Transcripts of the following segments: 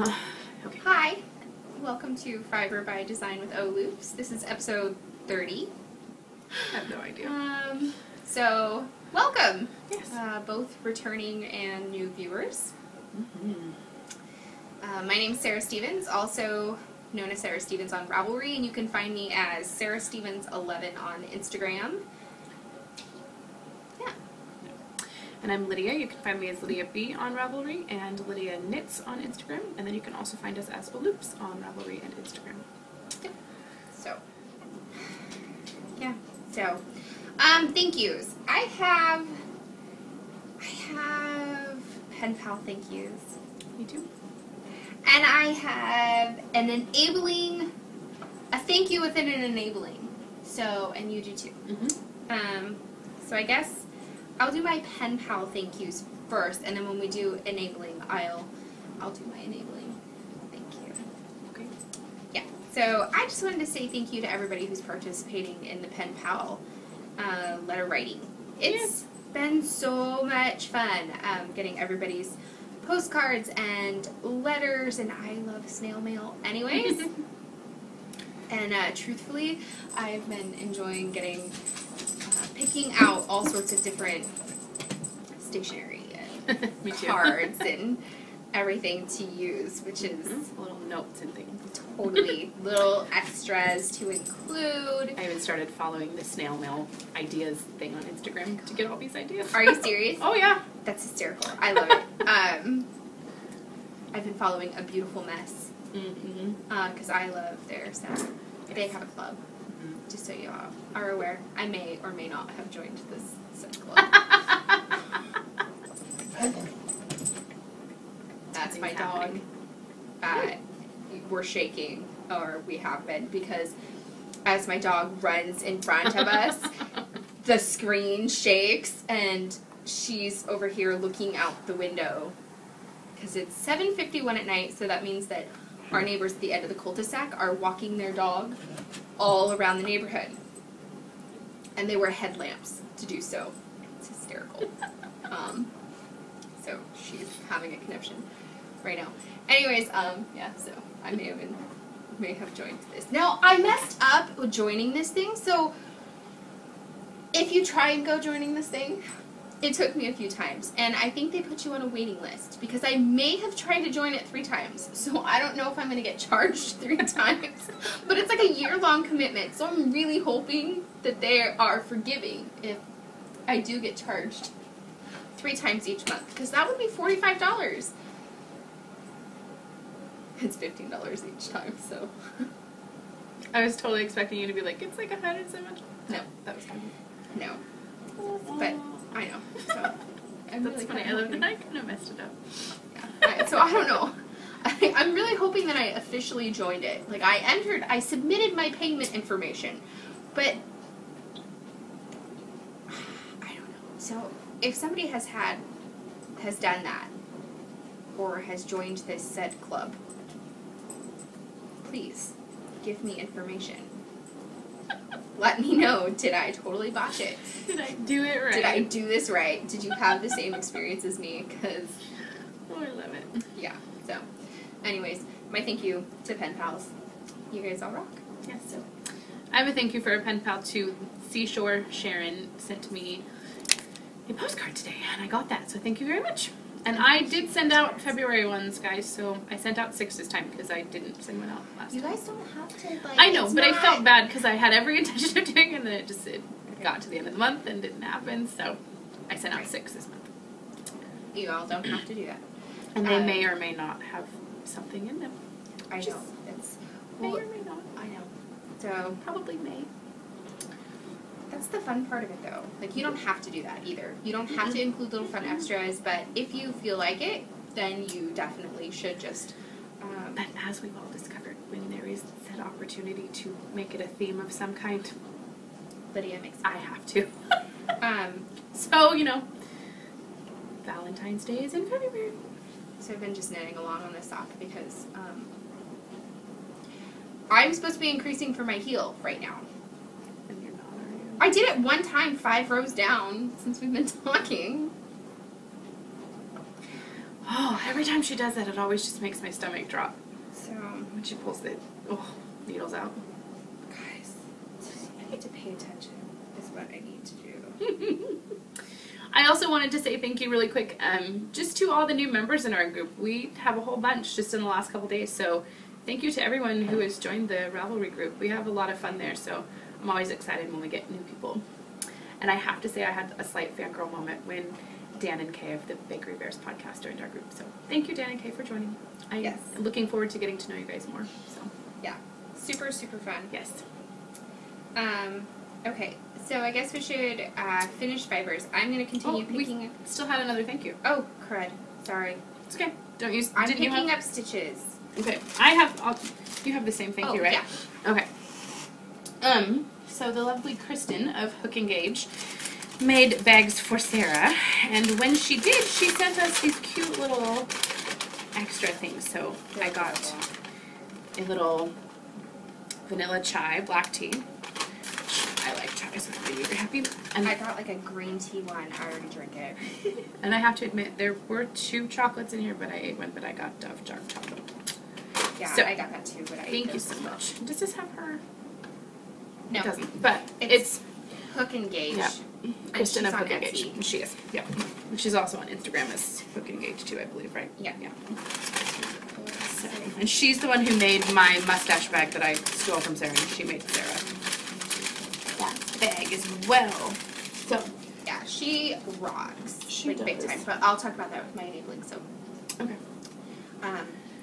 Okay. Hi, welcome to Fiber by Design with Ohloops. This is episode 30. I have no idea. So, welcome! Yes. Both returning and new viewers. Mm-hmm. My name is Sarah Stevens, also known as Sarah Stevens on Ravelry, and you can find me as Sarah Stevens 11 on Instagram. Yeah. And I'm Lydia. You can find me as Lydia B on Ravelry and Lydia Knits on Instagram. And then you can also find us as Ohloops on Ravelry and Instagram. Yep. So, yeah. So, thank yous. I have pen pal thank yous. Me too. And I have a thank you within an enabling. So, and you do too. Mm-hmm. So I guess I'll do my pen pal thank yous first, and then when we do enabling, I'll do my enabling thank you. Okay. Yeah. So I just wanted to say thank you to everybody who's participating in the pen pal letter writing. It's been so much fun getting everybody's postcards and letters, and I love snail mail anyways. And truthfully, I've been enjoying picking out all sorts of different stationery and Me too. cards and everything to use, which is little notes and things. totally little extras to include. I even started following the snail mail ideas thing on Instagram to get all these ideas. Are you serious? Oh, yeah. That's hysterical. I love it. I've been following A Beautiful Mess Mm-hmm. because I love their stuff. They have a club, just so you all are aware. I may or may not have joined this said club. That's my dog. We're shaking, or we have been, because as my dog runs in front of us, the screen shakes, and she's over here looking out the window. Because it's 7:51 at night, so that means that our neighbors at the end of the cul-de-sac are walking their dog all around the neighborhood. And they wear headlamps to do so. It's hysterical. So she's having a conniption right now. Anyways, yeah, so I may have joined this. Now, I messed up with joining this thing, so if you try and go joining this thing, it took me a few times, and I think they put you on a waiting list, because I may have tried to join it 3 times, so I don't know if I'm going to get charged 3 times, but it's like a year-long commitment, so I'm really hoping that they are forgiving if I do get charged 3 times each month, because that would be $45. It's $15 each time, so. I was totally expecting you to be like, it's like 100 so much. No. That was funny. No. But I know, so. I'm That's really funny. kinda I hoping. kind of messed it up. Yeah. So I don't know. I'm really hoping that I officially joined it. Like, I submitted my payment information, but I don't know. So if somebody has done that, or has joined this said club, please give me information. Let me know, did I totally botch it? Did I do it right? Did I do this right? Did you have the same experience as me? Because, Oh, I love it. yeah, so. Anyways, my thank you to pen pals. You guys all rock. Yes. So, I have a thank you for a pen pal to Seashore. Sharon sent me a postcard today, and I got that, so thank you very much. And I did send out February ones, guys, so I sent out 6 this time because I didn't send one out last You time. guys don't have to, like, I know, it's but I not- felt bad because I had every intention of doing it, and then it got to the end of the month and didn't happen, so I sent out 6 this month. You all don't have to do that. And they may or may not have something in them. I know. Just It's, May well, or may not. I know. So, Probably may. that's the fun part of it, though. Like, you don't have to do that, either. You don't have to include little fun extras, but if you feel like it, then you definitely should just, But as we've all discovered, when there is that opportunity to make it a theme of some kind, Lydia makes I have to. Um, So, Valentine's Day is in February. so I've been just knitting along on this sock because, I'm supposed to be increasing for my heel right now. And you're not, are you? I did it one time, 5 rows down, since we've been talking. Oh, every time she does that, it always just makes my stomach drop. So, When she pulls the needles out. guys, I need to pay attention is what I need to do. I also wanted to say thank you really quick just to all the new members in our group. We have a whole bunch just in the last couple days, so thank you to everyone who has joined the Ravelry group. We have a lot of fun there, so I'm always excited when we get new people. And I have to say I had a slight fangirl moment when Dan and Kay of the Bakery Bears podcast joined our group. So thank you, Dan and Kay, for joining. I'm looking forward to getting to know you guys more. So yeah, super, super fun. yes. Okay, so I guess we should finish fibers. I'm going to continue picking up. Still had another thank you. Oh, crud. Sorry. It's okay. Don't use. I'm picking up stitches. Okay, I have. You have the same thank you, right? Yeah. Okay. So the lovely Kristen of Hook and Gauge made bags for Sarah, and when she did, she sent us these cute little extra things. So I got a little vanilla chai black tea. I like chai, so I'm really happy. And I got like a green tea one. I already drank it. And I have to admit, there were 2 chocolates in here, but I ate one, but I got Dove dark chocolate. Yeah, So, I got that too, but I ate thank you those so as well. much. Does this have her? No. It doesn't, but it's Hook and Gauge. yeah. Kristen of she's on Hook and Etsy. Gauge. She is. Yeah. She's also on Instagram as Hook and Gauge too, I believe, right? Yeah. Yeah. So, and she's the one who made my mustache bag that I stole from Sarah, and she made Sarah that bag as well. So Yeah, she rocks. She like big does. time. But I'll talk about that with my enabling. So, okay.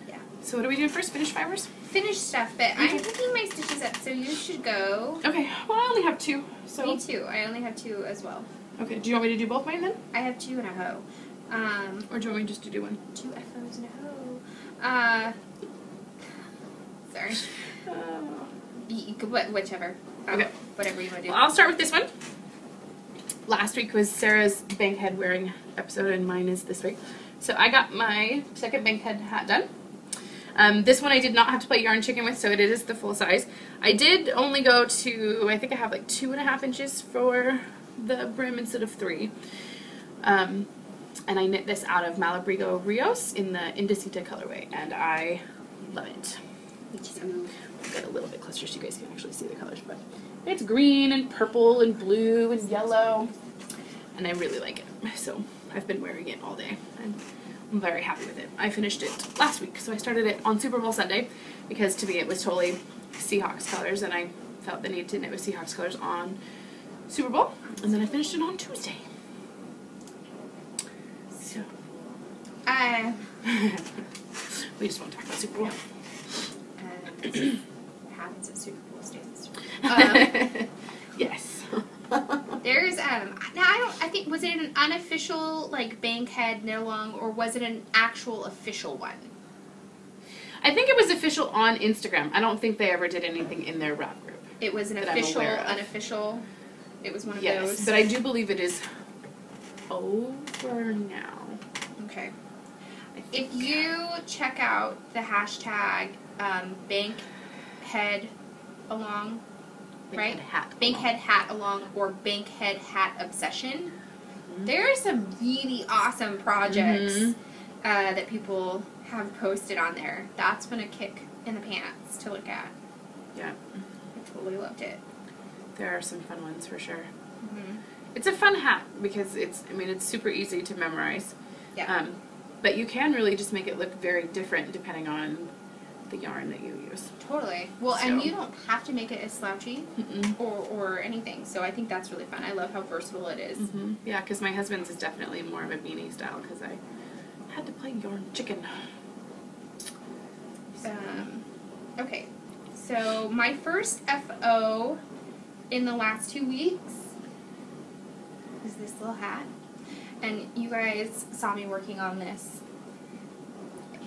yeah. So what do we do first? Finish fibers? Finish stuff, but I'm picking my stitches up, so you should go. Okay. Well, I only have 2. So Me too. I only have 2 as well. okay. Do you want me to do both mine then, I have 2 and a hoe. or do you want me just to do one? 2 FOs and a hoe. Sorry. Whichever. Okay. Whatever you want to do. Well, I'll start with this one. Last week was Sarah's bankhead wearing episode, and mine is this week. So I got my second bankhead hat done. This one I did not have to play yarn chicken with, so it is the full size. I did only go to, I think I have like 2.5 inches for the brim instead of 3. And I knit this out of Malabrigo Rios in the Indicita colorway, and I love it. Me too. I'll get a little bit closer so you guys can actually see the colors, but it's green and purple and blue and yellow, and I really like it. So I've been wearing it all day, and I'm very happy with it. I finished it last week, so I started it on Super Bowl Sunday because to me it was totally Seahawks colors, and I felt the need to knit with Seahawks colors on Super Bowl, and then I finished it on Tuesday. So we just won't talk about Super Bowl. What happens at Super Bowl stays. Yes. There's now I think, was it an unofficial like bankhead knit along, or was it an actual official one? I think it was official on Instagram. I don't think they ever did anything in their rap group. It was an official, unofficial. It was one of those. But I do believe it is over now. Okay. If you check out the hashtag bankhead along, right? Bankhead hat along, or bankhead hat obsession. There are some really awesome projects that people have posted on there. That's been a kick in the pants to look at. Yeah. I totally loved it. There are some fun ones for sure. It's a fun hat because it's super easy to memorize. Yeah. But you can really just make it look very different depending on the yarn that you use. Totally. Well, and you don't have to make it as slouchy or anything. So I think that's really fun. I love how versatile it is. Yeah, because my husband's is definitely more of a beanie style because I had to play yarn chicken. Okay. So my first FO in the last 2 weeks is this little hat. And you guys saw me working on this.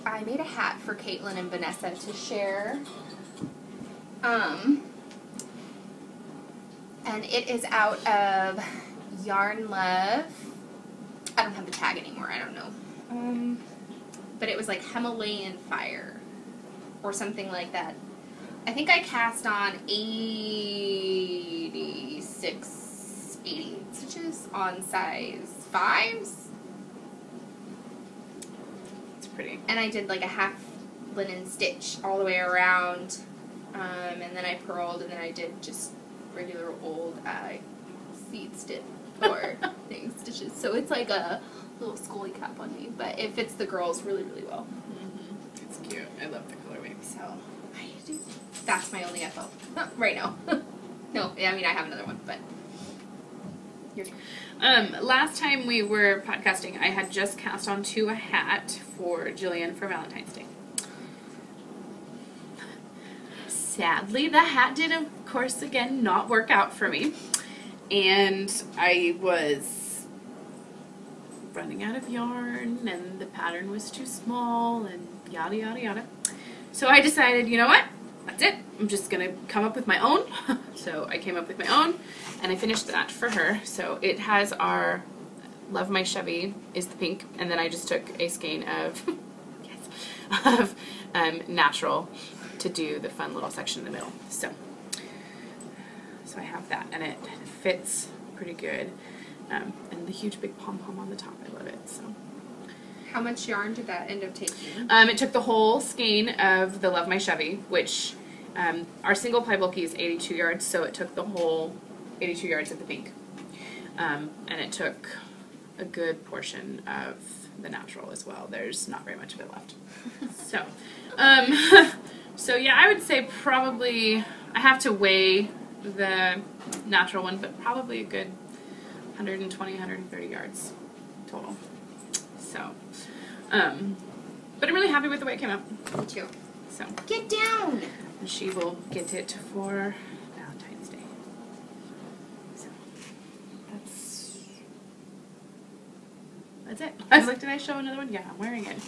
I made a hat for Caitlin and Vanessa to share. And it is out of Yarn Love. I don't have the tag anymore. I don't know. But it was like Himalayan Fire or something like that. I think I cast on 80 stitches on size 5s. pretty. And I did like a half linen stitch all the way around, and then I purled, and then I did just regular old seed stitch or thing stitches. So it's like a little scully cap on me, but it fits the girls really, really well. Mm-hmm. It's cute. I love the colorway. So that's my only FO right now. No, I mean I have another one, but your turn. Last time we were podcasting, I had just cast onto a hat for Jillian for Valentine's Day. Sadly, the hat did, of course, again, not work out for me. And I was running out of yarn, and the pattern was too small, and yada, yada, yada. So I decided, you know what? That's it. I'm just going to come up with my own. So I came up with my own, and I finished that for her. So it has our Love My Chevy is the pink, and then I just took a skein of, of natural to do the fun little section in the middle. So I have that, and it fits pretty good. And the huge big pom-pom on the top, I love it. So. How much yarn did that end up taking? It took the whole skein of the Love My Chevy, which our single ply bulky is 82 yards, so it took the whole 82 yards of the pink. And it took a good portion of the natural as well. There's not very much of it left. So, so yeah, I would say probably, I have to weigh the natural one, but probably a good 120, 130 yards total. So, but I'm really happy with the way it came out. Me too. So, get down! And she will get it for Valentine's Day. So, that's it. I was like, did I show another one? Yeah, I'm wearing it.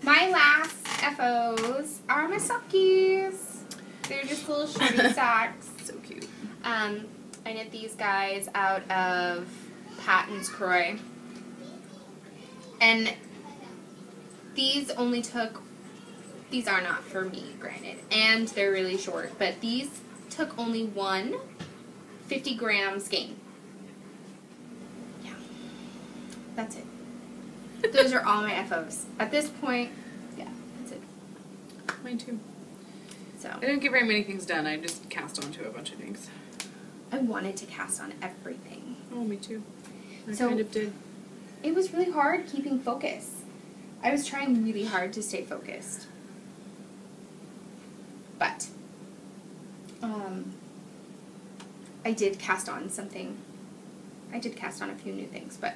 My last FOs are my sockies. They're just little shorty socks. So cute. I knit these guys out of Patton's Croy. And these only took, these are not for me, granted, and they're really short, but these took only one 50-gram skein. Yeah. That's it. Those are all my FOs. At this point, yeah, that's it. Mine too. So I didn't get very many things done. I just cast onto a bunch of things. I wanted to cast on everything. Oh, me too. I So- kind of did. It was really hard keeping focus. I was trying really hard to stay focused. But I did cast on something. I did cast on a few new things, but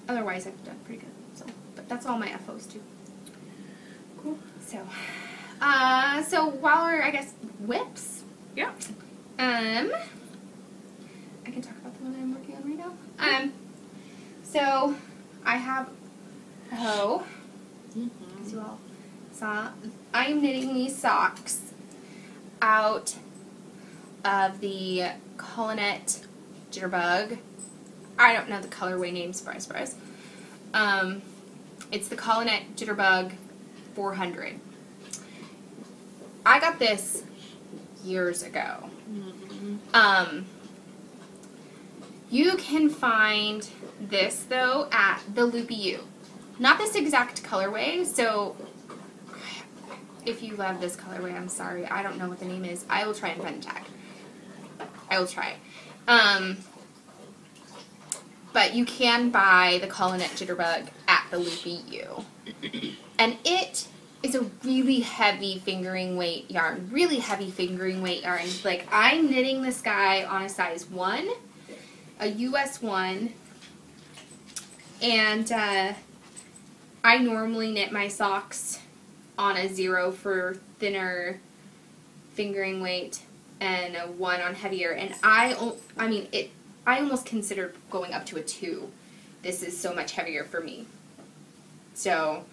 otherwise I've done pretty good. So, but that's all my FOs too. Cool. So, so while we're, I guess, whips. Yeah. I can talk about the one I'm working on right now. So I have a hoe. As you all saw, I'm knitting these socks out of the Collinette Jitterbug. I don't know the colorway name, surprise, surprise. It's the Collinette Jitterbug 400. I got this years ago. You can find this, though, at the Loopy U. Not this exact colorway, so if you love this colorway, I'm sorry. I don't know what the name is. I will try and find the tag. I will try. But you can buy the Collinette Jitterbug at the Loopy U. And it is a really heavy fingering weight yarn. Really heavy fingering weight yarn. Like, I'm knitting this guy on a size 1. A US 1, and I normally knit my socks on a 0 for thinner fingering weight and a 1 on heavier, and I almost considered going up to a 2. This is so much heavier for me. So,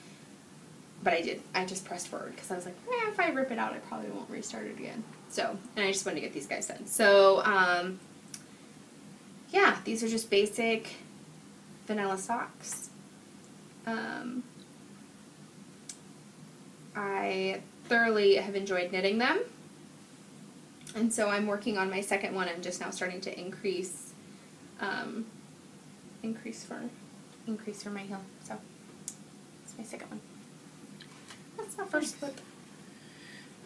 but I just pressed forward because I was like, if I rip it out, I probably won't restart it again. So, and I just wanted to get these guys done. So, yeah, these are just basic vanilla socks. I thoroughly have enjoyed knitting them. And so I'm working on my second one. I'm just now starting to increase for my heel. So my second one. That's my first slip.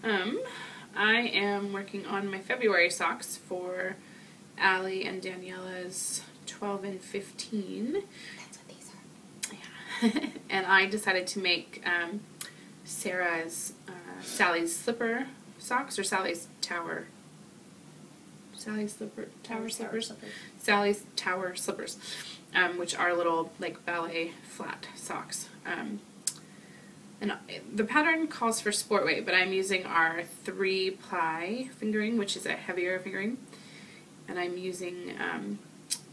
I am working on my February socks for Allie and Daniela's 12 and 15. That's what these are. Yeah. And I decided to make Sarah's, Sally's slipper socks, or Sally's tower. Sally's tower slippers. Sally's tower slippers, which are little like ballet flat socks. And the pattern calls for sport weight, but I'm using our 3-ply fingering, which is a heavier fingering. And I'm using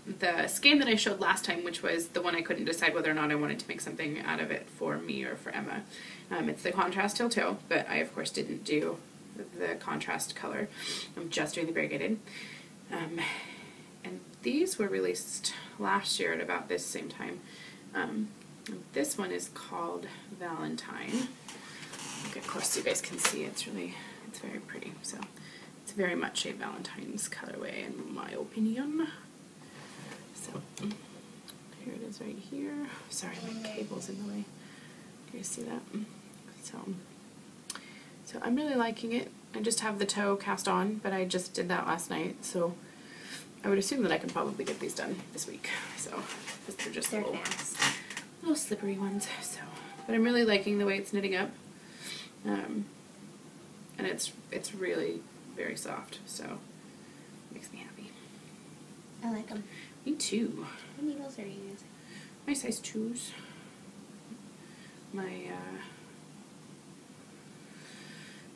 the skein that I showed last time, which was the one I couldn't decide whether or not I wanted to make something out of it for me or for Emma. It's the contrast heel toe, but I of course didn't do the contrast color. I'm just doing the variegated. And these were released last year at about this same time. This one is called Valentine. I'll get close so you guys can see. It's very pretty. So it's very much a Valentine's colorway in my opinion. So here it is right here. Sorry, my cable's in the way. Do you see that? So I'm really liking it. I just have the toe cast on, but I just did that last night, so I would assume that I can probably get these done this week. So because they're just little slippery ones. So, but I'm really liking the way it's knitting up, and it's really very soft. So it makes me happy. I like them. Me too. What needles are you using? My size 2s.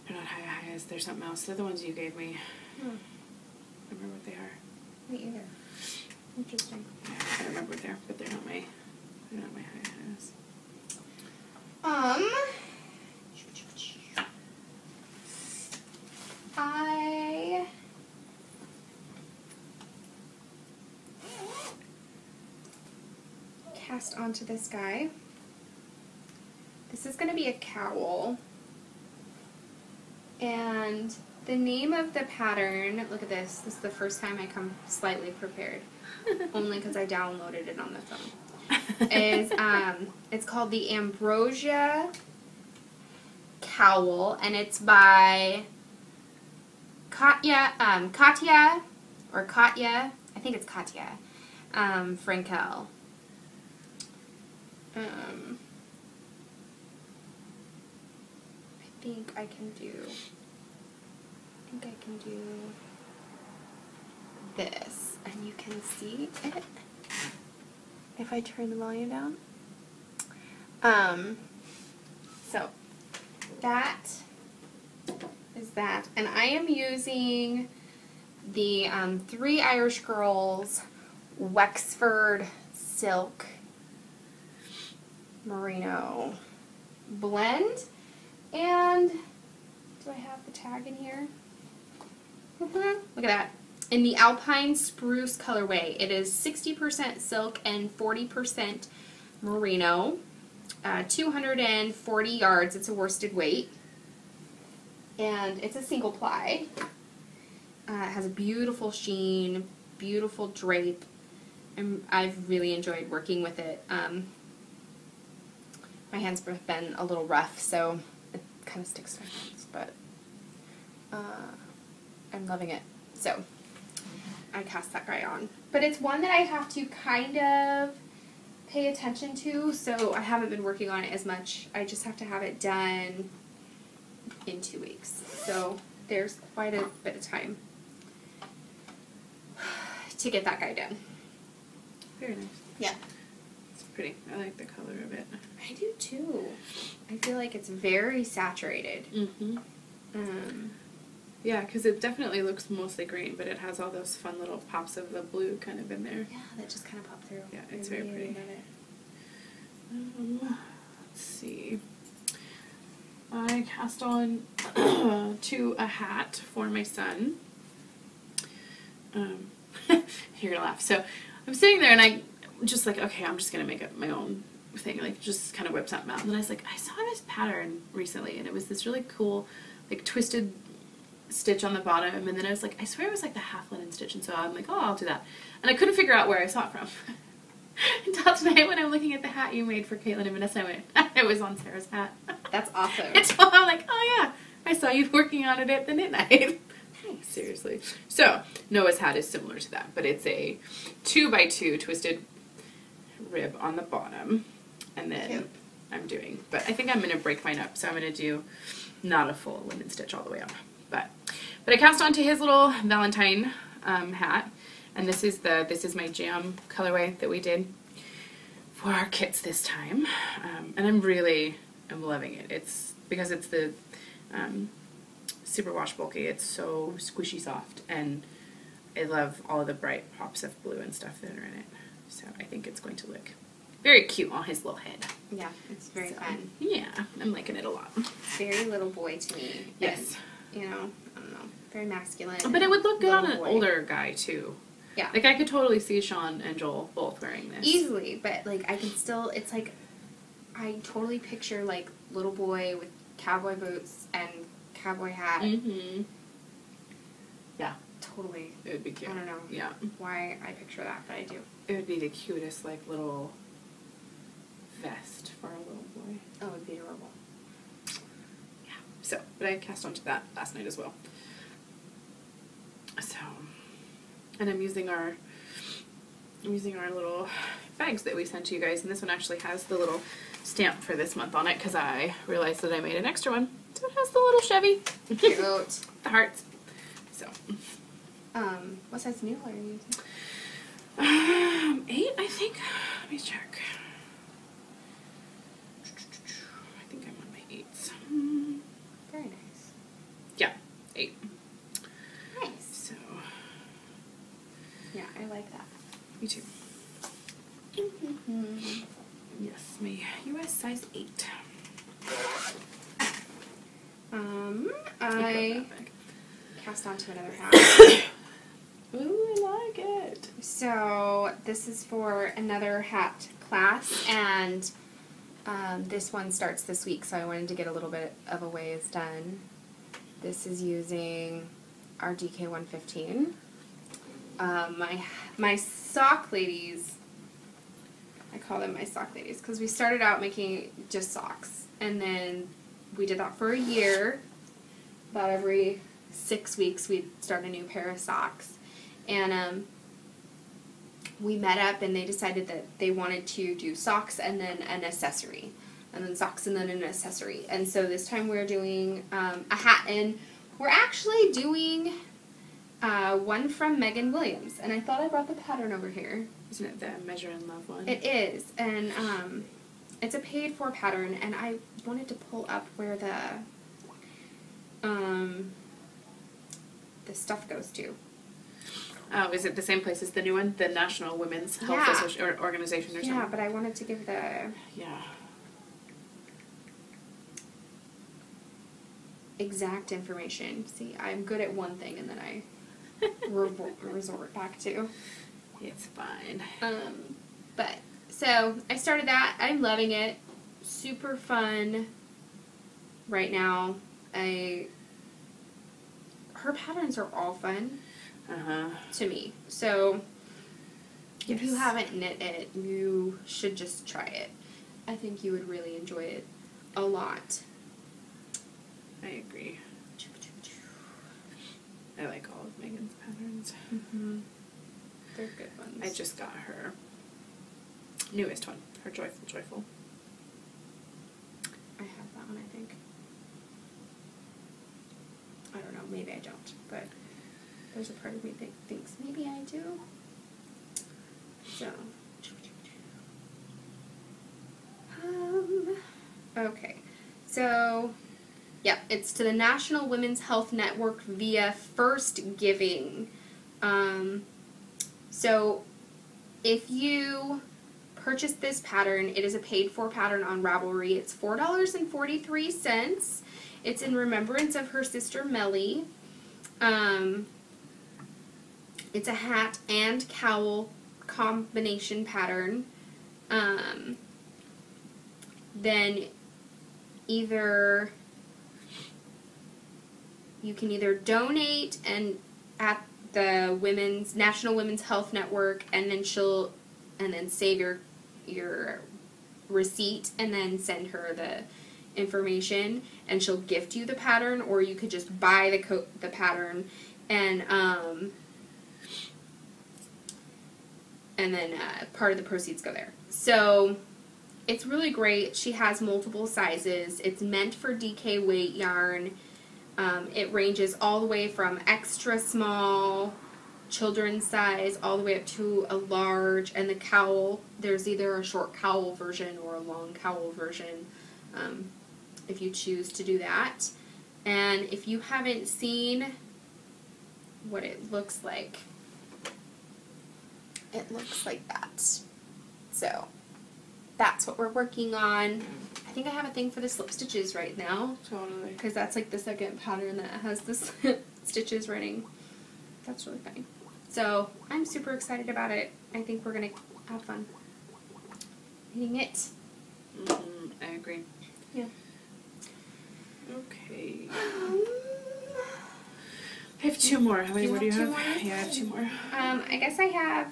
They're not high-highs, they're something else. They're the ones you gave me. I don't remember what they are. Me either. Interesting. Yeah, I don't remember what they are, but they're not my high-highs. I cast onto this guy. This is going to be a cowl. And the name of the pattern, look at this. This is the first time I come slightly prepared. Only because I downloaded it on the phone. It's called the Ambrosia Cowl, and it's by Katya, I think it's Katya, Frankel. I think I can do this, and you can see it if I turn the volume down. So that is that, and I am using the 3 Irish Girls Wexford Silk Merino blend. And do I have the tag in here? Look at that. In the Alpine Spruce colorway. It is 60% silk and 40% merino. 240 yards. It's a worsted weight. And it's a single ply. It has a beautiful sheen, beautiful drape. And I've really enjoyed working with it. My hands have been a little rough, so it kind of sticks to my hands, but I'm loving it. So I cast that guy on. But it's one that I have to kind of pay attention to, so I haven't been working on it as much. I just have to have it done in 2 weeks. So there's quite a bit of time to get that guy done. Very nice. Yeah. It's pretty. I like the color of it. I do too. I feel like it's very saturated. Mm-hmm. Yeah, because it definitely looks mostly green, but it has all those fun little pops of the blue kind of in there. Yeah, that just kind of pop through. Yeah, it's very pretty. Let's see. I cast on to a hat for my son. You're gonna laugh. So I'm sitting there and I just like, okay, I'm just gonna make up my own thing, like just kind of whip something out. And then I was like, I saw this pattern recently, and it was this really cool, like twisted stitch on the bottom, and then I was like, I swear it was like the half linen stitch, and so I'm like, oh, I'll do that. And I couldn't figure out where I saw it from. until tonight when I'm looking at the hat you made for Caitlin and Vanessa. I went, it was on Sarah's hat. That's awesome. And so I'm like, oh yeah, I saw you working on it at the knit night. Nice. Seriously. So Noah's hat is similar to that, but it's a 2x2 twisted rib on the bottom, and then Cute. I'm doing. But I think I'm gonna break mine up, so I'm gonna do not a full linen stitch all the way up, but I cast onto his little Valentine hat, and this is my jam colorway that we did for our kits this time, and I'm loving it. It's because it's the super wash bulky. It's so squishy soft, and I love all of the bright pops of blue and stuff that are in it. So I think it's going to look very cute on his little head. Yeah, it's very fun. Yeah, I'm liking it a lot. Very little boy to me. Yes. And, you know, I don't know, very masculine. But it would look good on an boy. older guy too. Yeah. Like I could totally see Sean and Joel both wearing this. Easily, but like I can still, it's like, I totally picture like little boy with cowboy boots and cowboy hat. Mm-hmm. Yeah. Totally. It would be cute. I don't know. Yeah. Why I picture that, but I do. It would be the cutest, like, little vest for a little boy. Oh, it would be adorable. Yeah. So, but I cast onto that last night as well. So, and I'm using our little bags that we sent to you guys, and this one actually has the little stamp for this month on it because I realized that I made an extra one. So it has the little Chevy. Cute. The hearts. So. What size needle are you using? 8, I think. Let me check. I think I'm on my 8s. Very nice. Yeah, 8. Nice. So, Yeah, I like that. me too. Yes, my US size 8. I cast onto another hat. Ooh, I like it. So this is for another hat class, and this one starts this week, so I wanted to get a little bit of a ways done. This is using our DK115. My sock ladies, I call them my sock ladies, because we started out making just socks, and then we did that for a year. About every 6 weeks we'd start a new pair of socks. And we met up and they decided that they wanted to do socks and then an accessory. And then socks and then an accessory. And so this time we're doing a hat, and we're actually doing one from Megan Williams. And I thought I brought the pattern over here. Isn't it the Measure in Love one? It is. And it's a paid for pattern, and I wanted to pull up where the stuff goes to. Oh, is it the same place as the new one? The National Women's Health Organization or something? Yeah, but I wanted to give the exact information. See, I'm good at one thing and then I resort back to. It's fine. But, so, I started that. I'm loving it. Super fun right now. Her patterns are all fun to me. So, if you haven't knit it, you should just try it. I think you would really enjoy it a lot. I agree. I like all of Megan's patterns. They're good ones. I just got her newest one, her Joyful. I have that one, I think. I don't know, maybe I don't, but there's a part of me that thinks maybe I do. So, okay. So, yeah, it's to the National Women's Health Network via First Giving. So, if you purchase this pattern, it is a paid-for pattern on Ravelry. It's $4.43. It's in remembrance of her sister Melly. It's a hat and cowl combination pattern. Then either you can either donate and at the National Women's Health Network, and then and then save your receipt and then send her the information, and she'll gift you the pattern, or you could just buy the pattern and then part of the proceeds go there. So it's really great. She has multiple sizes. It's meant for DK weight yarn. It ranges all the way from extra small children's size all the way up to a large, and the cowl, there's either a short cowl version or a long cowl version, if you choose to do that. And if you haven't seen what it looks like that. So that's what we're working on. I think I have a thing for the slip stitches right now. Totally. Because that's like the second pattern that has the stitches running. That's really funny. So I'm super excited about it. I think we're going to have fun reading it. I agree. Yeah. Okay. I have two more. How many more do you have? More? Yeah, I have two more. I guess I have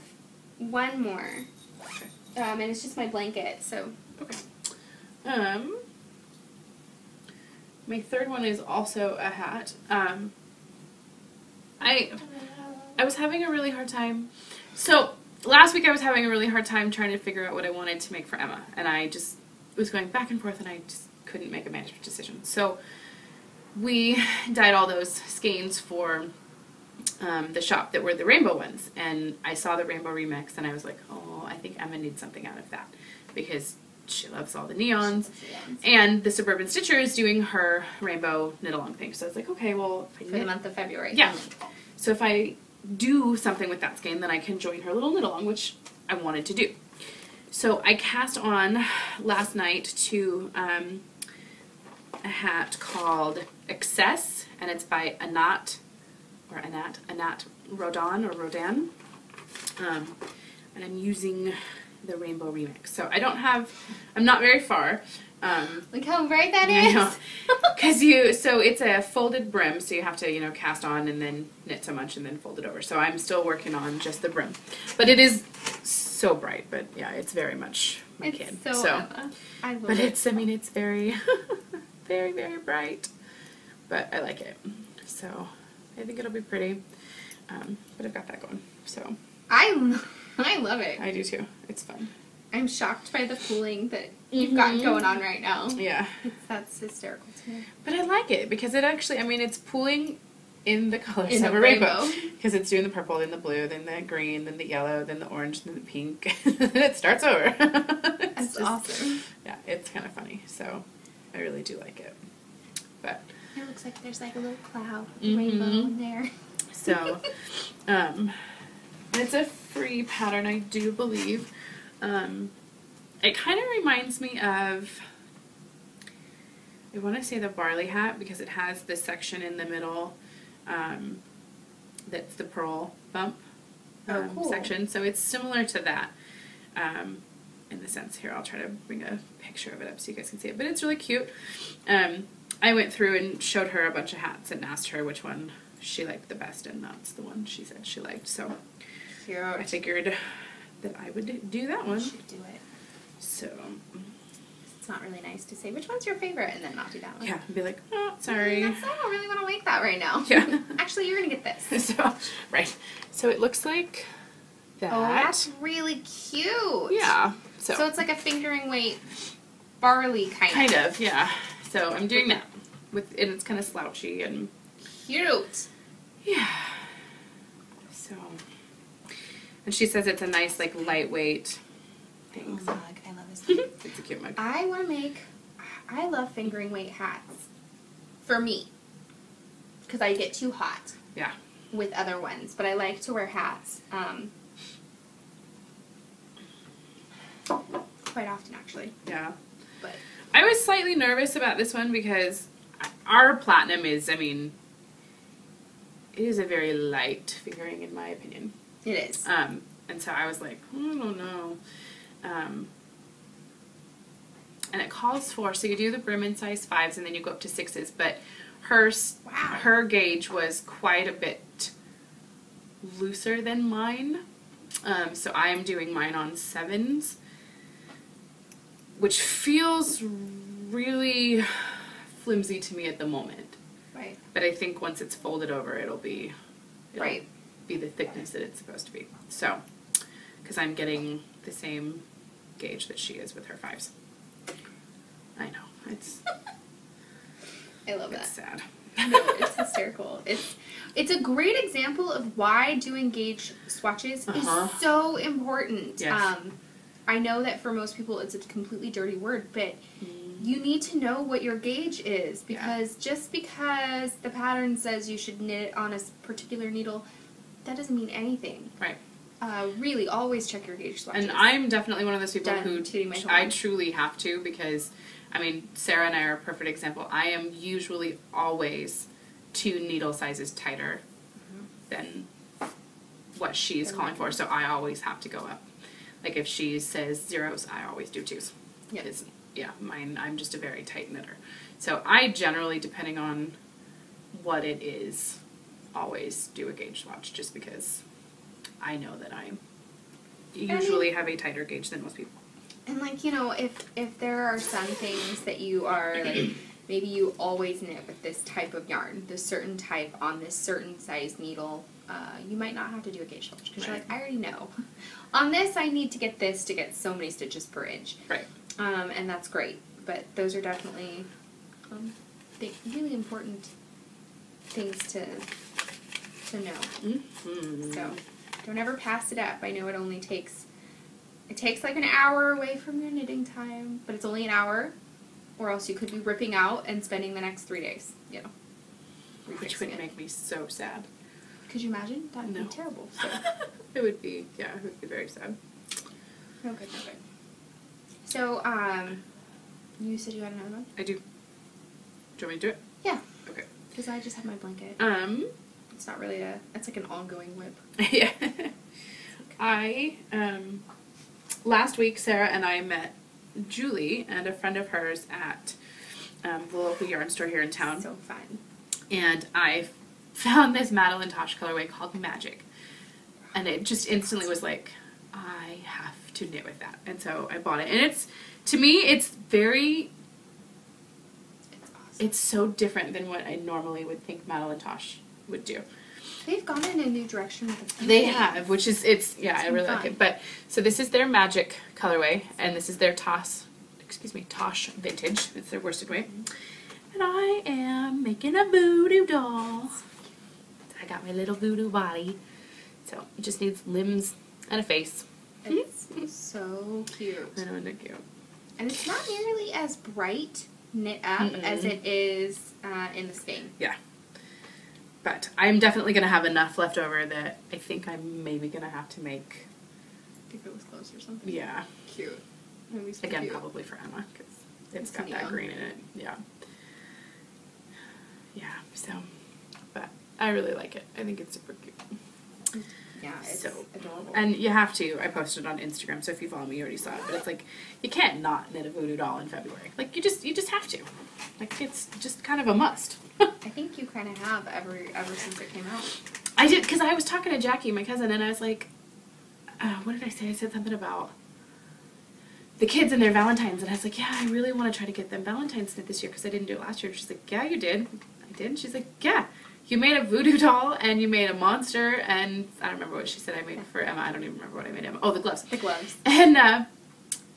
one more. Okay. And it's just my blanket, so. Okay. My third one is also a hat. I was having a really hard time. So last week I was having a really hard time trying to figure out what I wanted to make for Emma, and I just was going back and forth, and I just couldn't make a management decision. So we dyed all those skeins for the shop that were the rainbow ones, and I saw the rainbow remix, and I was like, oh, I think Emma needs something out of that, because she loves all the neons, and the Suburban Stitcher is doing her rainbow knit-along thing. So I was like, okay, well, if I for the month of February. Yeah. So if I do something with that skein, then I can join her little knit-along, which I wanted to do. So I cast on last night to a hat called Excess, and it's by Anat Rodan. And I'm using the rainbow remix. So I'm not very far. Look how bright that is. Because so it's a folded brim, so you have to, cast on and then knit so much and then fold it over. So I'm still working on just the brim. But it is so bright, but yeah, it's very much my kid. So I love it. It's very, very, very bright. But I like it. So I think it'll be pretty. But I've got that going. So I love it. I do too. It's fun. I'm shocked by the pooling that you've got going on right now. Yeah. That's hysterical to me. But I like it because it actually, it's pooling in the colors In of a a rainbow. rainbow. Because it's doing the purple, then the blue, then the green, then the yellow, then the orange, then the pink. And it starts over. That's awesome. Yeah, it's kind of funny. So I really do like it. But it looks like there's like a little cloud rainbow in there. So, it's a free pattern, I do believe. It kind of reminds me of, I want to say the barley hat, because it has this section in the middle that's the pearl bump cool. section. So it's similar to that in the sense. Here, I'll try to bring a picture of it up so you guys can see it. But it's really cute. I went through and showed her a bunch of hats and asked her which one she liked the best, and that's the one she said she liked. So Cute. I figured that I would do that one. You should do it. So it's not really nice to say which one's your favorite and then not do that one. yeah, be like, oh, sorry. I don't really want to make that right now. Yeah. Actually, you're gonna get this. So right. So it looks like that. Oh, that's really cute. Yeah. So it's like a fingering weight barley kind of, yeah. So I'm doing that and it's kind of slouchy and cute. Yeah. So, and she says it's a nice, like, lightweight thing. Oh, mug. I love this mug. It's a cute mug. I love fingering weight hats. For me. Because I get too hot. Yeah. With other ones. But I like to wear hats. Quite often, actually. Yeah. But I was slightly nervous about this one because our platinum is, it is a very light fingering in my opinion. it is. And so I was like, I don't know. And it calls for, so you do the brim in size 5s and then you go up to 6s, but her gauge was quite a bit looser than mine. So I am doing mine on 7s, which feels really flimsy to me at the moment. Right. But I think once it's folded over, it'll be Right. be the thickness that it's supposed to be. So, because I'm getting the same gauge that she is with her 5s. I know, it's I love that. it's sad. No, it's hysterical. It's a great example of why doing gauge swatches is so important. Yes. I know that for most people it's a completely dirty word, but you need to know what your gauge is, because just because the pattern says you should knit on a particular needle, that doesn't mean anything. Right. Really, always check your gauge swatches. And I'm definitely one of those people who I horn. truly have to, because, I mean, Sarah and I are a perfect example. I am usually always 2 needle sizes tighter than what she's calling for, so I always have to go up. Like, if she says 0s, I always do 2s. Yep. Mine, I'm just a very tight knitter. So I generally, depending on what it is, always do a gauge swatch, just because I know that I usually have a tighter gauge than most people. And, like, you know, if there are some things that you are, like, maybe you always knit with this type of yarn, this certain type on this certain size needle, you might not have to do a gauge swatch, because you're like, I already know. On this, I need to get this to get so many stitches per inch. Right. And that's great. But those are definitely really important things to know. Mm-hmm. So don't ever pass it up. I know it only takes like an hour away from your knitting time, but it's only an hour, or else you could be ripping out and spending the next 3 days, you know. Which would make me so sad. Could you imagine? That would be terrible. So. It would be very sad. No good. So, you said you had another one? I do. Do you want me to do it? Yeah. Okay. Because I just have my blanket. It's not really it's like an ongoing whip. Yeah. I, last week, Sarah and I met Julie and a friend of hers at the local yarn store here in town. So fun. And I found this Madeline Tosh colorway called Magic. And it just instantly was like, I have to knit with that. And so I bought it. And it's, to me, it's very, It's awesome. it's so different than what I normally would think Madeline Tosh would do. They've gone in a new direction with the They have, which is, I really like it. But, so this is their Magic colorway, and this is their Tosh Vintage. It's their worsted weight. And I am making a voodoo doll. I got my little voodoo body. So, it just needs limbs and a face. It's so cute. I know, isn't it cute? And it's not nearly as bright knit up as it is in the skein. Yeah. But I'm definitely going to have enough left over that I think I'm maybe going to have to make... If it was close or something. Yeah. Cute. Again, cute. probably for Emma, because it's got that green in it. Yeah. Yeah, so... But I really like it. I think it's super cute. Yeah, it's so adorable. And you have to. I posted on Instagram, so if you follow me, you already saw it. But it's like, you can't not knit a voodoo doll in February. Like, you just have to. Like, it's just kind of a must. I think you kind of have ever since it came out. I did, because I was talking to Jackie, my cousin, and I was like, what did I say? I said something about the kids and their Valentines, and I was like, yeah, I really want to try to get them Valentine's knit this year, because I didn't do it last year. She's like, yeah, you did. I did. And she's like, yeah. You made a voodoo doll, and you made a monster, and I don't remember what she said I made for Emma. I don't even remember what I made Emma. Oh, the gloves. The gloves. And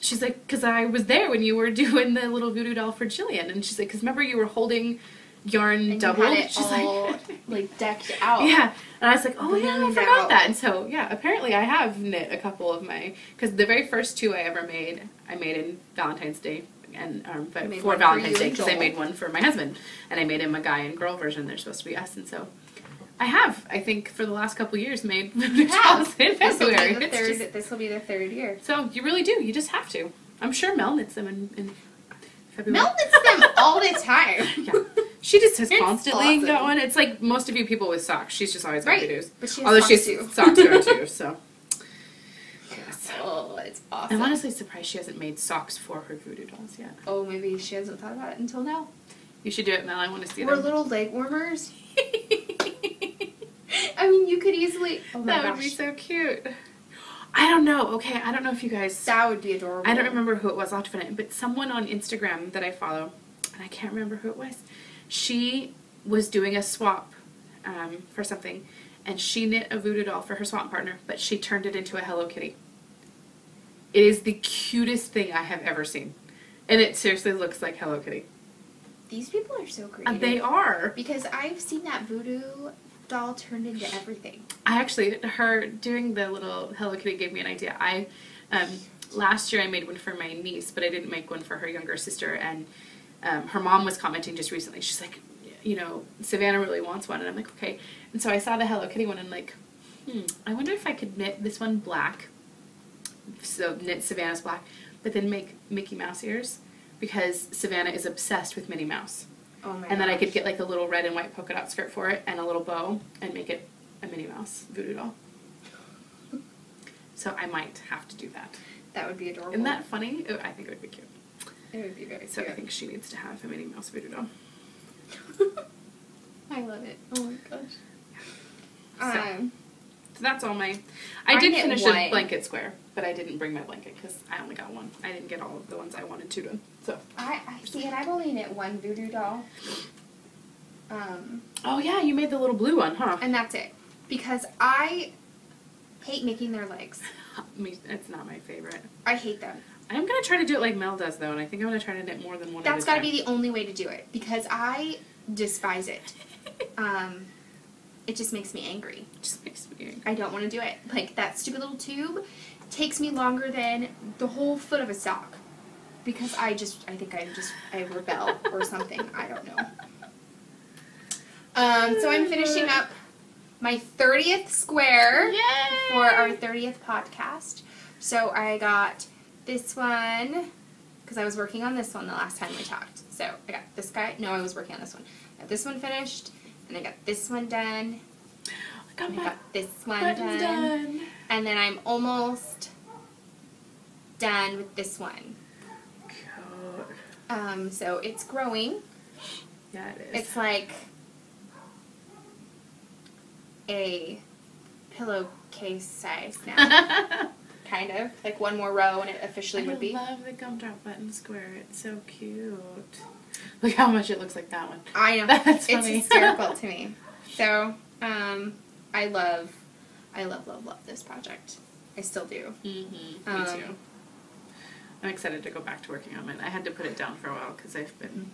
she's like, because I was there when you were doing the little voodoo doll for Jillian. And she's like, because remember you were holding yarn and double? You had it she's all, like, decked out. Yeah. And I was like, oh, yeah, I Bloomed forgot out. that. And so, yeah, apparently I have knit a couple of my, because the very first 2 I ever made, I made in Valentine's Day. And but made for one for Valentine's you Day, and because I Joel. made one for my husband, and I made him a guy and girl version. They're supposed to be us, and so I have. I think for the last couple years made voodoo dolls in February. This will be the 3rd year. So you really do. You just have to. I'm sure Mel knits them in February. Mel knits them all the time. Yeah. She just has It's constantly awesome. going. It's like most of you people with socks. She's just always got Right. voodoos. But she has Although socks she's too. socks go too. So. Yes. Oh, it's awesome. I'm honestly surprised she hasn't made socks for her voodoo dolls yet. Oh, maybe she hasn't thought about it until now. You should do it, Mel. I want to see Or them. little leg warmers. I mean, you could easily... Oh my That gosh. would be so cute. I don't know. Okay, I don't know if you guys... That would be adorable. I don't remember who it was. I'll have to find it. But someone on Instagram that I follow, and I can't remember who it was, she was doing a swap for something, and she knit a voodoo doll for her swap partner, but she turned it into a Hello Kitty. It is the cutest thing I have ever seen. And it seriously looks like Hello Kitty. These people are so creative. They are. Because I've seen that voodoo doll turned into everything. I actually, her doing the little Hello Kitty gave me an idea. Last year I made one for my niece, but I didn't make one for her younger sister, and her mom was commenting just recently. She's like, you know, Savannah really wants one, and I'm like, okay. And so I saw the Hello Kitty one and like, I wonder if I could knit this one black, so knit Savannah's black, but then make Mickey Mouse ears, because Savannah is obsessed with Minnie Mouse. Oh my And then gosh. I could get like a little red and white polka dot skirt for it and a little bow and make it a Minnie Mouse voodoo doll. So I might have to do that. That would be adorable. Isn't that funny? Oh, I think it would be cute. It would be very So cute. I think she needs to have a Minnie Mouse voodoo doll. I love it. Oh my gosh. So that's all my... I did knit finish one. a blanket square, but I didn't bring my blanket because I only got one. I didn't get all of the ones I wanted to do. So. I see, and I've only knit one voodoo doll. Oh yeah, you made the little blue one, huh? And that's it. Because I hate making their legs. It's not my favorite. I hate them. I'm going to try to do it like Mel does, though, and I think I'm going to try to knit more than one That's got got to be the only way to do it. Because I despise it. It just makes me angry. It just makes me angry. I don't want to do it. Like, that stupid little tube takes me longer than the whole foot of a sock. Because I think I rebel or something. I don't know. So I'm finishing up my 30th square Yay! for our 30th podcast. So I got this one, because I was working on this one the last time we talked. So I got this guy. No, I was working on this one. I got this one finished, and I got this one done. I got this one done. And then I'm almost done with this one. God. So it's growing. Yeah, it is. It's like a pillowcase size now. Kind of. Like one more row and it officially would be. I love the gumdrop button square. It's so cute. Look how much it looks like that one. I know. That's It's funny. hysterical to me. So, I love this project. I still do. Mm-hmm. Me too. I'm excited to go back to working on mine. I had to put it down for a while because I've been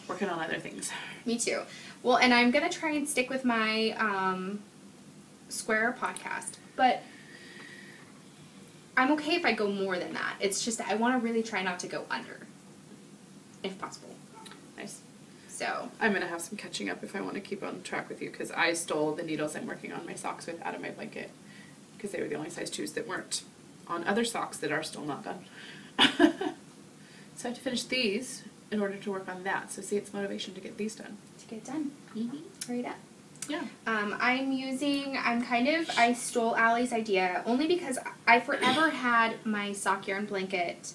working on other things. Me too. Well, and I'm going to try and stick with my square podcast. But I'm okay if I go more than that. It's just that I want to really try not to go under, if possible. Nice. So I'm going to have some catching up if I want to keep on track with you because I stole the needles I'm working on my socks with out of my blanket because they were the only size 2s that weren't on other socks that are still not done. So I have to finish these in order to work on that. So see, it's motivation to get these done. to get done. Hurry it up. Yeah. I stole Allie's idea only because I forever had my sock yarn blanket.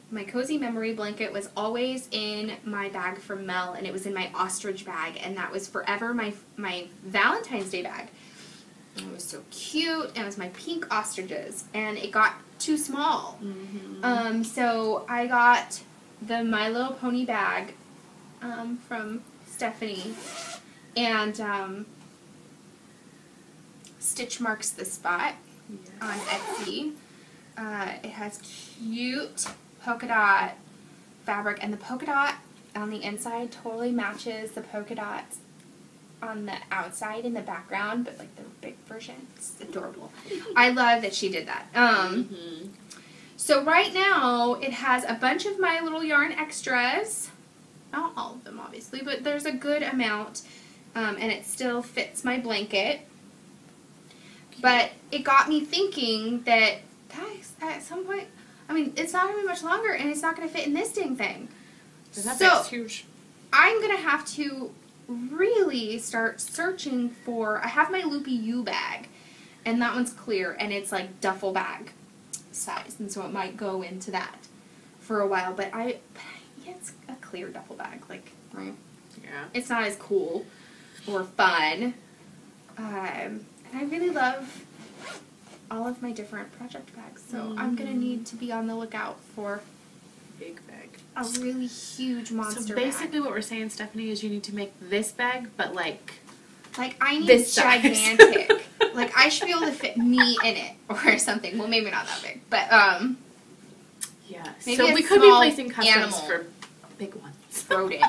My cozy memory blanket was always in my bag from Mel, and it was in my ostrich bag, and that was forever my Valentine's Day bag. And it was so cute, and it was my pink ostriches, and it got too small. So I got the My Little Pony bag from Stephanie, and Stitch Marks the Spot on Etsy. It has cute polka dot fabric, and the polka dot on the inside totally matches the polka dots on the outside in the background, but like the big version. It's adorable. I love that she did that. So right now it has a bunch of my little yarn extras. Not all of them, obviously, but there's a good amount, and it still fits my blanket. But it got me thinking that, guys, at some point, I mean, it's not going to be much longer, and it's not going to fit in this dang thing. That So, bag's huge. I'm going to have to really start searching for, I have my Loopy U bag, and that one's clear, and it's like duffel bag size, and so it might go into that for a while, but it's a clear duffel bag, like, right? Yeah. It's not as cool or fun, and I really love all of my different project bags. So I'm going to need to be on the lookout for big bag. a really huge monster So bag. basically what we're saying, Stephanie, is you need to make this bag, but like I need this size. gigantic. Like, I should be able to fit me in it or something. Well, maybe not that big, but yeah. maybe So a we could be small placing customs animal. for big ones. Rodent.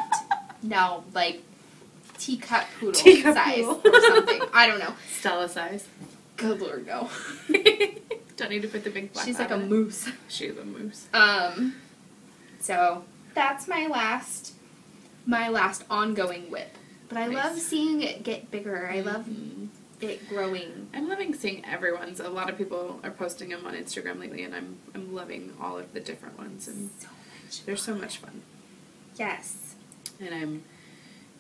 No, like teacup poodle Teacup size poodle. or something. I don't know. Stella size. Good Lord, no. Don't need to put the big black. She's like a in it. moose. She's a moose. So that's my last ongoing whip. But I love seeing it get bigger. I love it growing. I'm loving seeing everyone's. A lot of people are posting them on Instagram lately, and I'm loving all of the different ones, and So much they're so much fun. Yes. And I'm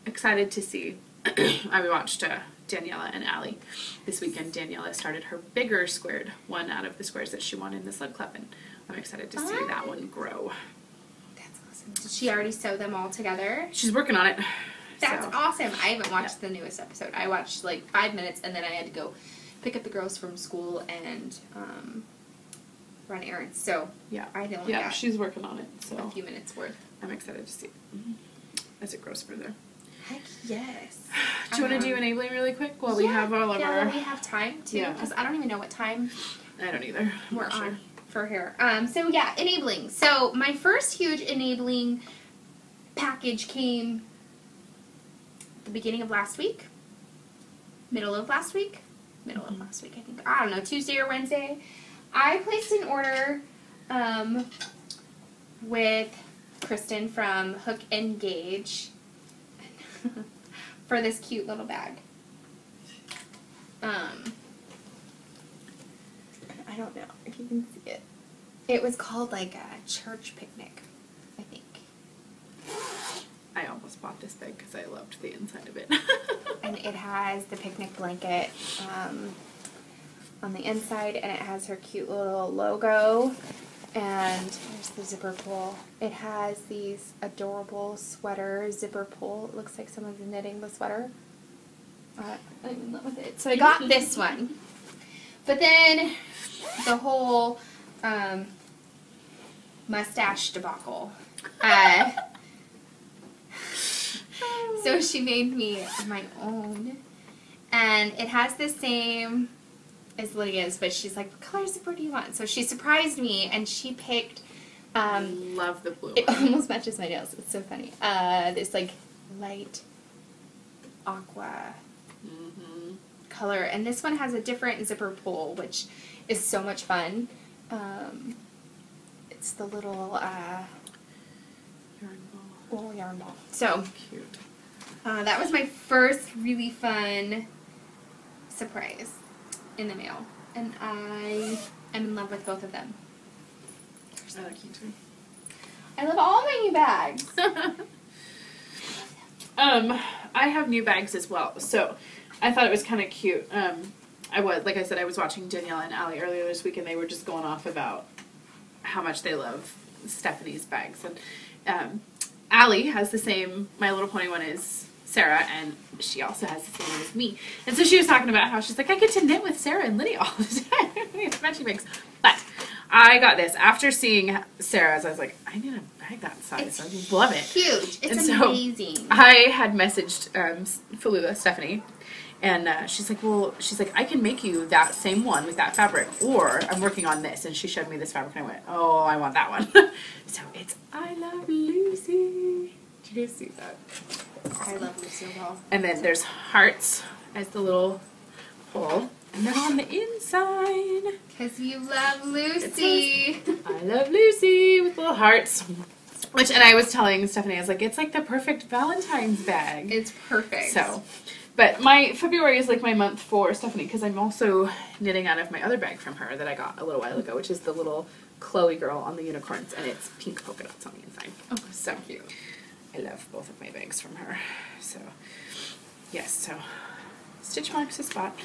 excited to see. I watched Daniela and Allie this weekend. Daniela started her bigger squared one out of the squares that she won in the sled club, and I'm excited to see that one grow. That's awesome. Did she already sew them all together? She's working on it. That's so. awesome. I haven't watched the newest episode. I watched like 5 minutes, and then I had to go pick up the girls from school and run errands. So Yeah, I don't. yeah, she's working on it. So a few minutes worth. I'm excited to see it as it grows further. Heck yes. Do you want to do enabling really quick while we have all of our? Yeah, we have time too. Yeah. Because I don't even know what time I don't either. I'm we're not sure. on for here. So yeah, enabling. So my first huge enabling package came the beginning of last week, middle of last week, I think. I don't know, Tuesday or Wednesday. I placed an order with Kristen from Hook and Gauge for this cute little bag. I don't know if you can see it. It was called like a church picnic, I think. I almost bought this bag because I loved the inside of it. And it has the picnic blanket on the inside, and it has her cute little logo. And there's the zipper pull. It has these adorable sweater zipper pull. It looks like someone's knitting the sweater. I'm in love with it. So I got this one. But then the whole mustache debacle. So she made me my own. And it has the same as Lydia's, but she's like, what color zipper do you want? So she surprised me, and she picked... I love the blue It one. almost matches my nails. It's so funny. This like light aqua color. And this one has a different zipper pull, which is so much fun. It's the little yarn ball. So Cute. that was my first really fun surprise in the mail. And I am in love with both of them. I like you too. I love all my new bags. I have new bags as well, so I thought it was kind of cute. Like I said, I was watching Danielle and Allie earlier this week, and they were just going off about how much they love Stephanie's bags. And Allie has the same My Little Pony one as Sarah, and she also has the same one as me. And so she was talking about how she's like, I get to knit with Sarah and Lydia all the time. We have matching bags. But I got this after seeing Sarah's. I was like, I need a bag that size. I love it. Huge. It's And so amazing. I had messaged Falula, Stephanie, and she's like, I can make you that same one with that fabric, or I'm working on this. And she showed me this fabric, and I went, oh, I want that one. So it's I Love Lucy. Did you guys see that? I love Lucille Ball. And then there's hearts as the little hole. And then on the inside, Because you love Lucy. I Love Lucy with little hearts. And I was telling Stephanie, I was like, it's like the perfect Valentine's bag. It's perfect. So, but my February is like my month for Stephanie, because I'm also knitting out of my other bag from her that I got a little while ago, which is the little Chloe girl on the unicorns, and it's pink polka dots on the inside. Oh, so cute. I love both of my bags from her. So, yes, so stitch marks a spot.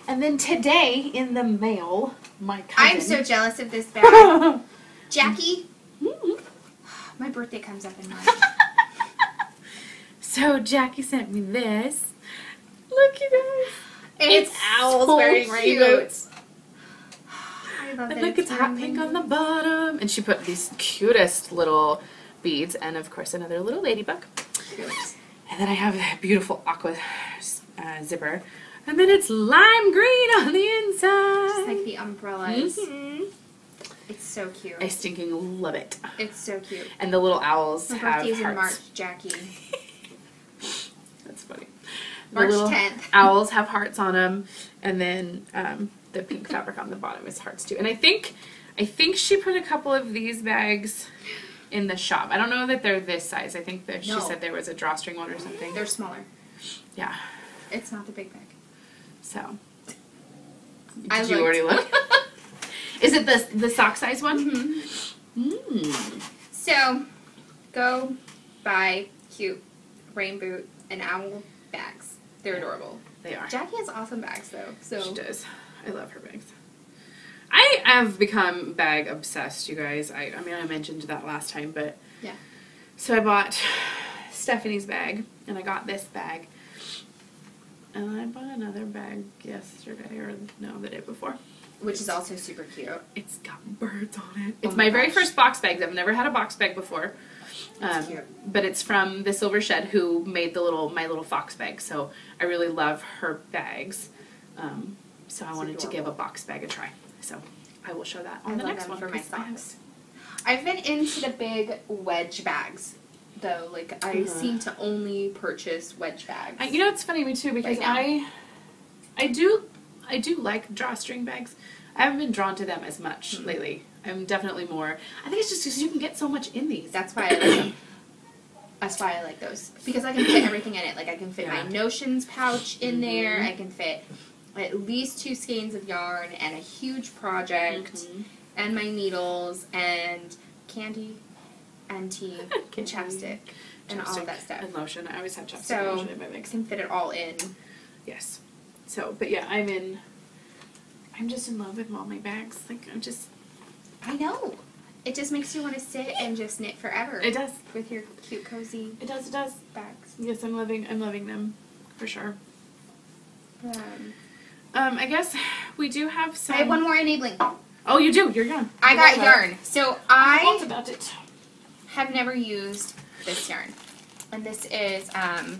And then today in the mail, my cousin... I'm so jealous of this bag. Jackie, my birthday comes up in March. So Jackie sent me this. Look, you guys. It's owls so wearing cute. rainbows. I love And that. look, it's hot pink on the bottom. And she put these cutest little beads and, of course, another little ladybug. Cute. And then I have a beautiful aqua zipper. And then it's lime green on the inside. Just like the umbrellas. Mm-hmm. It's so cute. I stinking love it. It's so cute. And the little owls My have birthday's hearts. in March, Jackie. That's funny. March the little 10th. Owls have hearts on them, and then the pink fabric on the bottom is hearts too. And I think she put a couple of these bags in the shop. I don't know that they're this size. I think that she said there was a drawstring one or something. They're smaller. Yeah. It's not the big bag. So. Did you already look? Is it the sock size one? Mm-hmm. So, go buy cute rain boot and owl bags. They're adorable. They are. Jackie has awesome bags though. So she does. I love her bags. I have become bag obsessed, you guys. I mean, I mentioned that last time, but yeah. So I bought Stephanie's bag, and I got this bag, and I bought another bag yesterday, or no, the day before. Which is also super cute. It's got birds on it. It's Oh my my very gosh. first box bag. I've never had a box bag before. That's cute. But it's from the Silver Shed, who made my little fox bag. So I really love her bags. So I wanted to give a box bag a try. So I will show that on the next one for my 'cause I have- socks. I've been into the big wedge bags though. Like I seem to only purchase wedge bags. You know, it's funny, me too, because Right now. I do like drawstring bags. I haven't been drawn to them as much lately. I'm definitely more. I think it's just because you can get so much in these. That's why I like them. That's why I like those. Because I can fit everything in it. Like I can fit my notions pouch in there. I can fit at least 2 skeins of yarn and a huge project and my needles and candy and tea and chapstick and all of that stuff. And lotion. I always have chapstick So and lotion in my I bags. can fit it all in. Yes. So, but yeah, I'm just in love with all my bags. Like, I know. It just makes you want to sit and just knit forever. It does. With your cute, cozy It does. bags. Yes, I'm loving them for sure. Um, I guess we do have some. I have one more enabling. Oh, you do. You're yarn. I got yarn. So I I forgot about it. have never used this yarn. And this is, I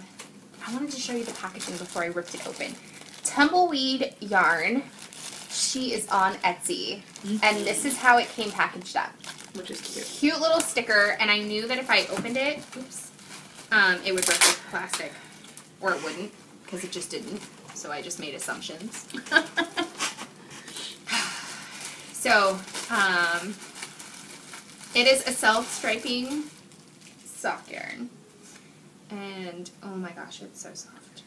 wanted to show you the packaging before I ripped it open. Tumbleweed yarn. She is on Etsy. And this is how it came packaged up. Which is cute. Cute little sticker, and I knew that if I opened it, it would rip the plastic. Or it wouldn't, because it just didn't. So I just made assumptions. So, it is a self-striping sock yarn. And, oh my gosh, it's so soft.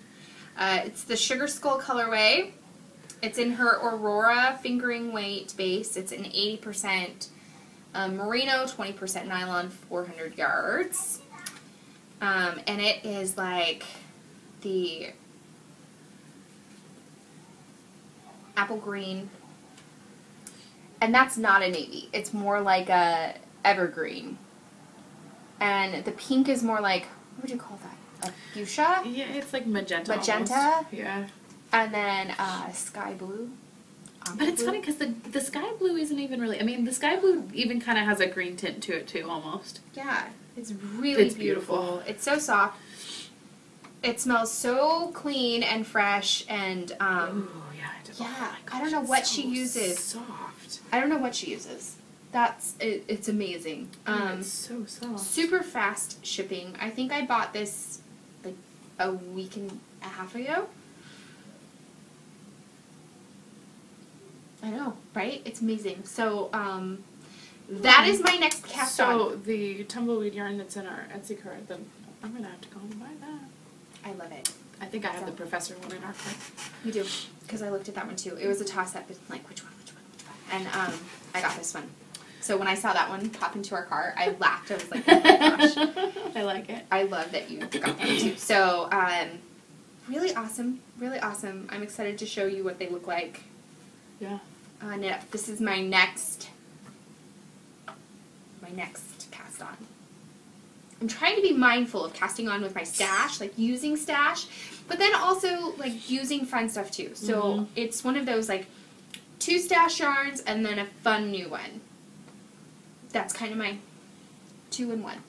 It's the Sugar Skull colorway. It's in her Aurora fingering weight base. It's an 80% merino, 20% nylon, 400 yards. And it is like the apple green. And that's not a navy. It's more like a evergreen. And the pink is more like, what would you call that? A fuchsia? Yeah, it's like magenta. Magenta? Almost. Yeah. And then sky blue. But it's funny because the sky blue isn't even really. I mean, the sky blue even kind of has a green tint to it too, almost. Yeah, it's really It's beautiful. It's so soft. It smells so clean and fresh, and Oh yeah. I don't know what she uses. Soft. I don't know what she uses. That's it, it's amazing. It's so soft. Super fast shipping. I think I bought this like a week and a half ago. I know, right? It's amazing. So, that is my next cast on. So the tumbleweed yarn that's in our Etsy cart, then I'm gonna have to go and buy that. I love it. I think I have the professor one in our cart. You do, because I looked at that one too. It was a toss-up, like, which one? And, I got this one. So when I saw that one pop into our cart, I laughed. I was like, oh my gosh. I like it. I love that you got that one too. So, really awesome. Really awesome. I'm excited to show you what they look like. Yeah. This is my next cast on. I'm trying to be mindful of casting on with my stash, like using stash, but then also like using fun stuff too. So it's one of those like 2 stash yarns, and then a fun new one. That's kind of my 2 in 1.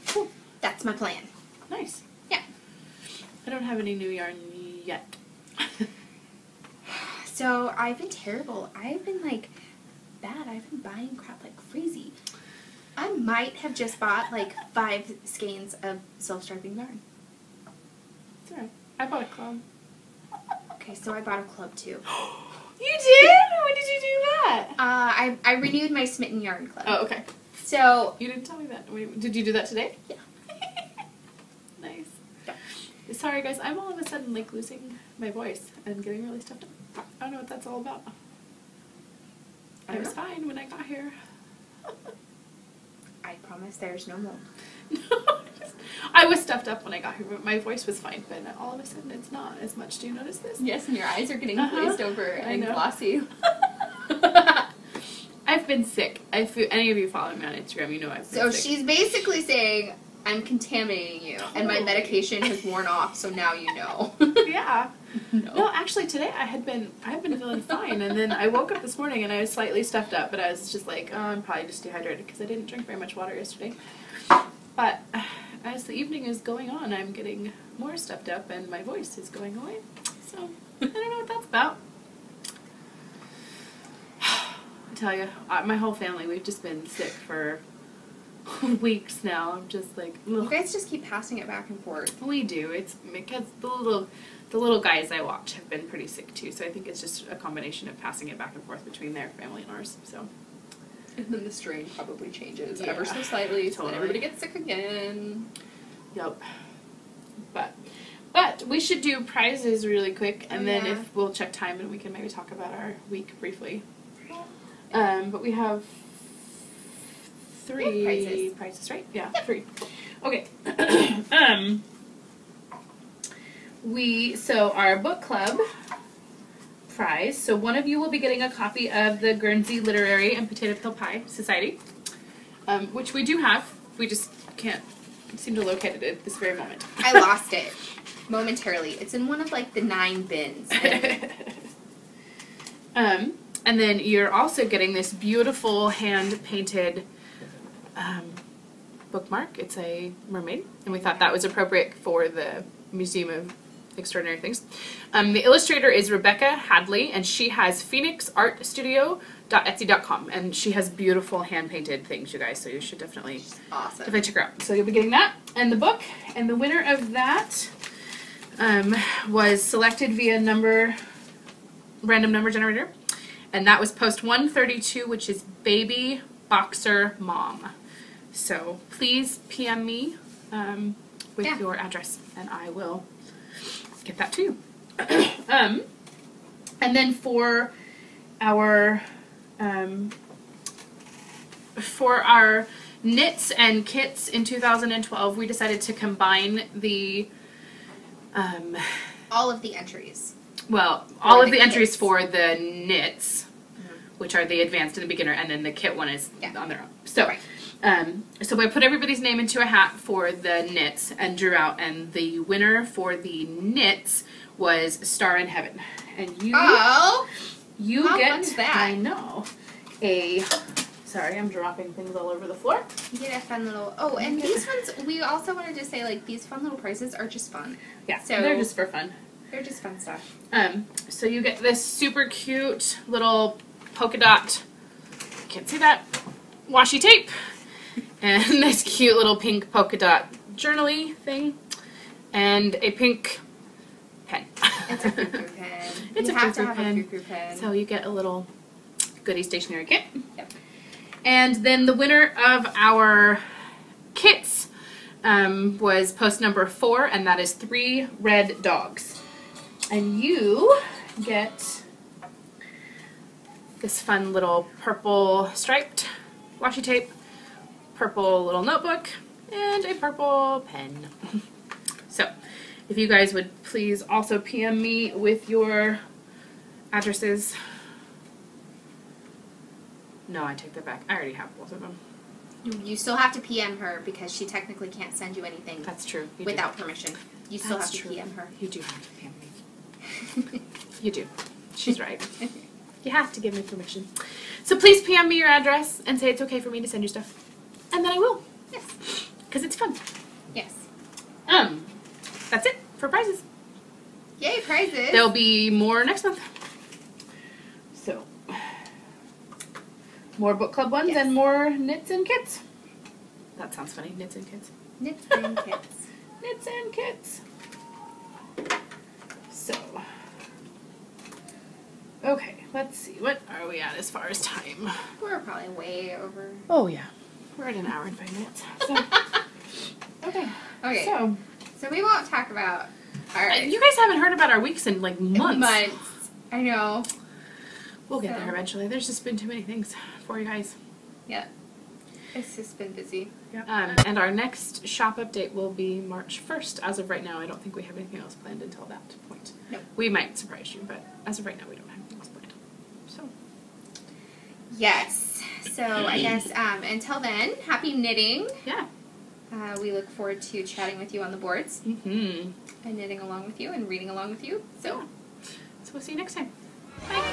Cool. That's my plan. Nice. Yeah. I don't have any new yarn yet. So I've been terrible. I've been like bad. I've been buying crap like crazy. I might have just bought like 5 skeins of self-striping yarn. It's alright. I bought a club. Okay, so I bought a club too. You did? When did you do that? I renewed my Smitten Yarn Club. Oh, okay. So You didn't tell me that. Wait, did you do that today? Yeah. Nice. Yeah. Sorry, guys. I'm all of a sudden like losing my voice and getting really stuffed up. I don't know what that's all about. I was fine when I got here. I promise there's no mold. I was stuffed up when I got here, but my voice was fine. But all of a sudden, it's not as much. Do you notice this? Yes, and your eyes are getting glazed over and glossy. I've been sick. If any of you follow me on Instagram, you know I've been So sick. she's basically saying, I'm contaminating you, and my medication has worn off, so now you know. Yeah. No. No, actually today I've been feeling fine, and then I woke up this morning and I was slightly stuffed up, but I was just like, oh, I'm probably just dehydrated because I didn't drink very much water yesterday. But as the evening is going on, I'm getting more stuffed up and my voice is going away. So I don't know what that's about. I tell you, my whole family, we've just been sick for weeks now. I'm just like, ugh. You guys just keep passing it back and forth. We do. It's because the little guys I watch have been pretty sick too. So I think it's just a combination of passing it back and forth between their family and ours. So. And then the strain probably changes Yeah, ever so slightly, so totally. then everybody gets sick again. Yep. But we should do prizes really quick, and then yeah. if we'll check time and we can maybe talk about our week briefly. But we have 3 prizes, right? Yeah, 3. Okay. So our book club prize. So one of you will be getting a copy of the Guernsey Literary and Potato Peel Pie Society, which we do have. We just can't seem to locate it at this very moment. I lost it momentarily. It's in one of like the 9 bins. And then you're also getting this beautiful hand-painted bookmark. It's a mermaid, and we thought that was appropriate for the Museum of Extraordinary Things. The illustrator is Rebecca Hadley, and she has phoenixartstudio.etsy.com, and she has beautiful hand-painted things, you guys, so you should definitely check her out. So you'll be getting that and the book, and the winner of that was selected via random number generator, and that was post 132, which is Baby Boxer Mom. So please PM me with your address, and I will get that to you. And then for our knits and kits in 2012, we decided to combine the all of the entries. Well, all of the kits. entries for the knits, which are the advanced and the beginner, and then the kit one is on their own. So, so I put everybody's name into a hat for the knits and drew out, and the winner for the knits was Star in Heaven. And How get, fun is that? I know, sorry, I'm dropping things all over the floor. You get a fun little, and these ones, we also wanted to say, like, these fun little prizes are just fun. Yeah, so they're just for fun. They're just fun stuff. So you get this super cute little polka dot, can't see that, washi tape, and this cute little pink polka dot journaly thing, and a pink pen. It's a foo-foo pen. It's you a have to foo-foo have pen. a foo-foo pen. So you get a little goodie stationery kit. Yep. And then the winner of our kits was post number 4, and that is 3 red dogs. And you get this fun little purple striped washi tape, purple little notebook, and a purple pen. So, if you guys would please also PM me with your addresses. No, I take that back. I already have both of them. You still have to PM her because she technically can't send you anything. That's true. Without permission. You still have to PM her. You do have to PM me. You do. She's right. You have to give me permission. So please PM me your address and say it's okay for me to send you stuff. And then I will. Yes. Because it's fun. Yes. That's it for prizes. Yay, prizes. There'll be more next month. So, more book club ones and more knits and kits. That sounds funny. Knits and kits. Knits and kits. Knits and kits. So, okay, let's see. What are we at as far as time? We're probably way over. Oh, yeah. We're at an hour and 5 minutes. So, okay. Okay. So we won't talk about our... you guys haven't heard about our weeks in like months. Months. I know. We'll get there eventually. There's just been too many things for you guys. Yeah. It's just been busy. Yeah. And our next shop update will be March 1st. As of right now, I don't think we have anything else planned until that point. Nope. We might surprise you, but as of right now, we don't have anything else planned. So. Yes. So I guess until then, happy knitting. Yeah. We look forward to chatting with you on the boards. Mm-hmm. And knitting along with you and reading along with you. So we'll see you next time. Bye.